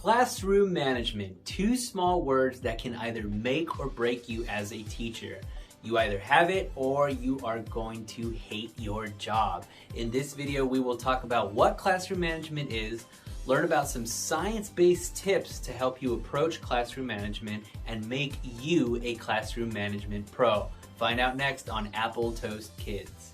Classroom management, two small words that can either make or break you as a teacher. You either have it or you are going to hate your job. In this video, we will talk about what classroom management is, learn about some science-based tips to help you approach classroom management and make you a classroom management pro. Find out next on Apple Toast Kids.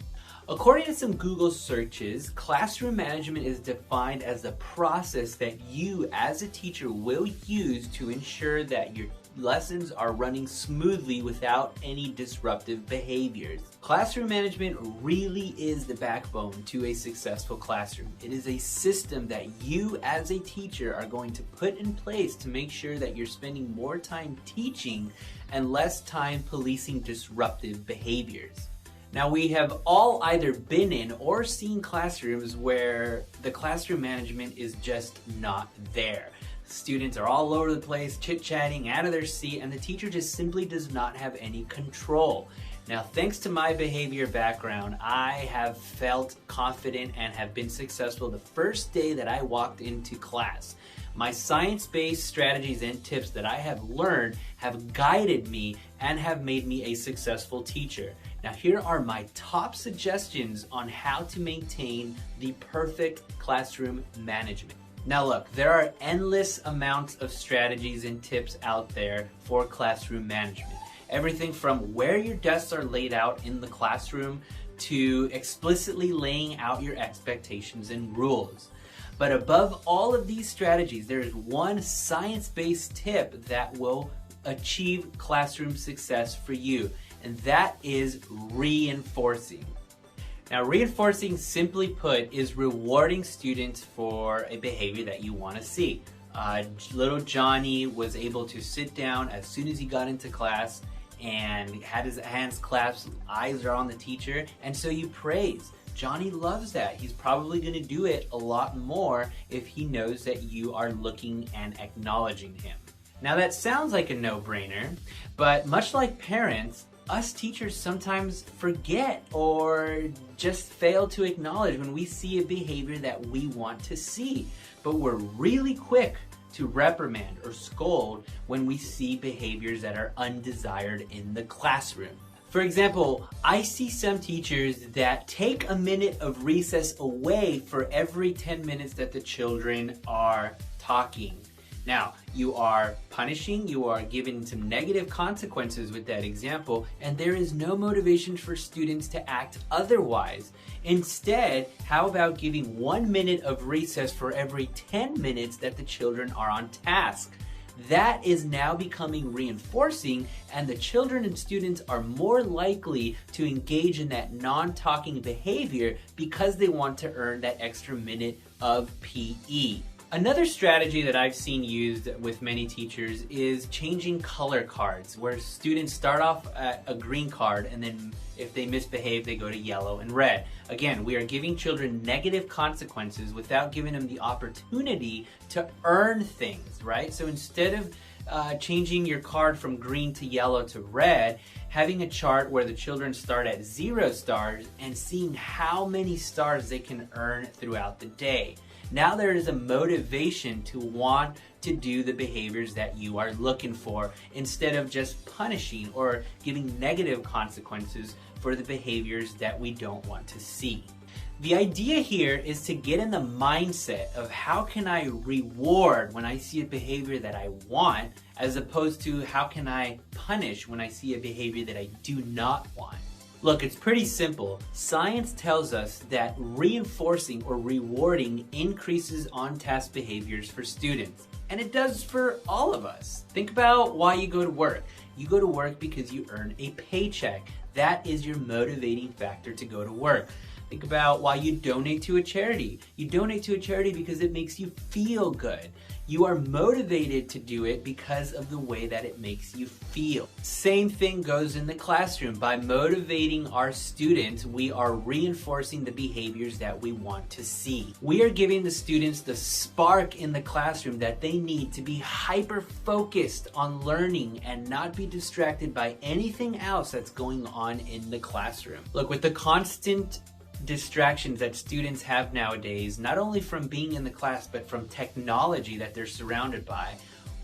According to some Google searches, classroom management is defined as the process that you as a teacher will use to ensure that your lessons are running smoothly without any disruptive behaviors. Classroom management really is the backbone to a successful classroom. It is a system that you as a teacher are going to put in place to make sure that you're spending more time teaching and less time policing disruptive behaviors. Now, we have all either been in or seen classrooms where the classroom management is just not there. Students are all over the place, chit-chatting, out of their seat, and the teacher just simply does not have any control. Now, thanks to my behavior background, I have felt confident and have been successful the first day that I walked into class. My science-based strategies and tips that I have learned have guided me and have made me a successful teacher. Now, here are my top suggestions on how to maintain the perfect classroom management. Now look, there are endless amounts of strategies and tips out there for classroom management. Everything from where your desks are laid out in the classroom to explicitly laying out your expectations and rules. But above all of these strategies, there is one science-based tip that will achieve classroom success for you, and that is reinforcing. Now, reinforcing, simply put, is rewarding students for a behavior that you want to see. Little Johnny was able to sit down as soon as he got into class and had his hands clasped, eyes are on the teacher, and so you praise. Johnny loves that. He's probably going to do it a lot more if he knows that you are looking and acknowledging him. Now, that sounds like a no-brainer, but much like parents, us teachers sometimes forget or just fail to acknowledge when we see a behavior that we want to see. But we're really quick to reprimand or scold when we see behaviors that are undesired in the classroom. For example, I see some teachers that take a minute of recess away for every 10 minutes that the children are talking. Now, you are punishing, you are giving some negative consequences with that example, and there is no motivation for students to act otherwise. Instead, how about giving 1 minute of recess for every 10 minutes that the children are on task? That is now becoming reinforcing, and the children and students are more likely to engage in that non-talking behavior because they want to earn that extra minute of PE. Another strategy that I've seen used with many teachers is changing color cards, where students start off at a green card and then if they misbehave, they go to yellow and red. Again, we are giving children negative consequences without giving them the opportunity to earn things, right? So instead of changing your card from green to yellow to red, having a chart where the children start at 0 stars and seeing how many stars they can earn throughout the day. Now there is a motivation to want to do the behaviors that you are looking for instead of just punishing or giving negative consequences for the behaviors that we don't want to see. The idea here is to get in the mindset of how can I reward when I see a behavior that I want, as opposed to how can I punish when I see a behavior that I do not want. Look, it's pretty simple. Science tells us that reinforcing or rewarding increases on-task behaviors for students. And it does for all of us. Think about why you go to work. You go to work because you earn a paycheck. That is your motivating factor to go to work. Think about why you donate to a charity. You donate to a charity because it makes you feel good. You are motivated to do it because of the way that it makes you feel. Same thing goes in the classroom. By motivating our students, we are reinforcing the behaviors that we want to see. We are giving the students the spark in the classroom that they need to be hyper-focused on learning and not be distracted by anything else that's going on in the classroom. Look, with the constant distractions that students have nowadays, not only from being in the class, but from technology that they're surrounded by,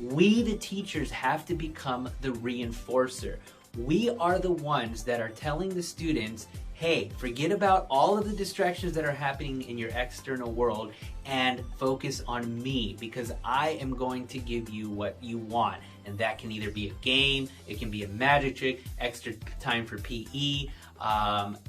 we, the teachers, have to become the reinforcer. We are the ones that are telling the students, hey, forget about all of the distractions that are happening in your external world and focus on me, because I am going to give you what you want. And that can either be a game, it can be a magic trick, extra time for PE,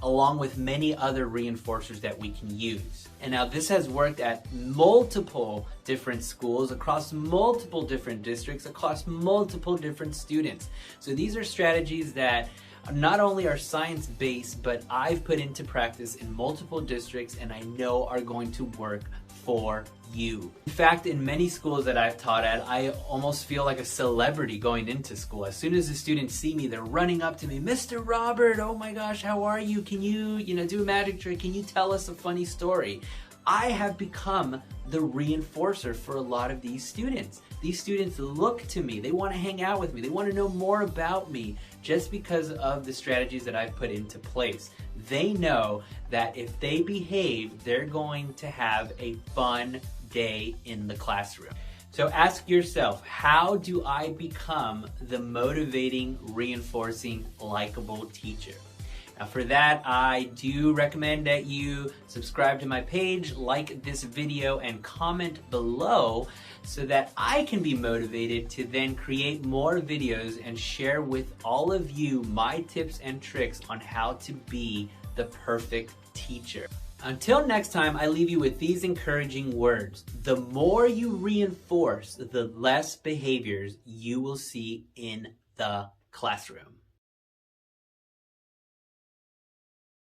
along with many other reinforcers that we can use. And now this has worked at multiple different schools, across multiple different districts, across multiple different students. So these are strategies that not only are science-based, but I've put into practice in multiple districts and I know are going to work for you. In fact, in many schools that I've taught at, I almost feel like a celebrity going into school. As soon as the students see me, they're running up to me, Mr. Robert, oh my gosh, how are you? Can you do a magic trick? Can you tell us a funny story? I have become the reinforcer for a lot of these students. These students look to me, they want to hang out with me, they want to know more about me just because of the strategies that I've put into place. They know that if they behave, they're going to have a fun day in the classroom. So ask yourself, how do I become the motivating, reinforcing, likable teacher? Now for that, I do recommend that you subscribe to my page, like this video, and comment below so that I can be motivated to then create more videos and share with all of you my tips and tricks on how to be the perfect teacher. Until next time, I leave you with these encouraging words. The more you reinforce, the less behaviors you will see in the classroom.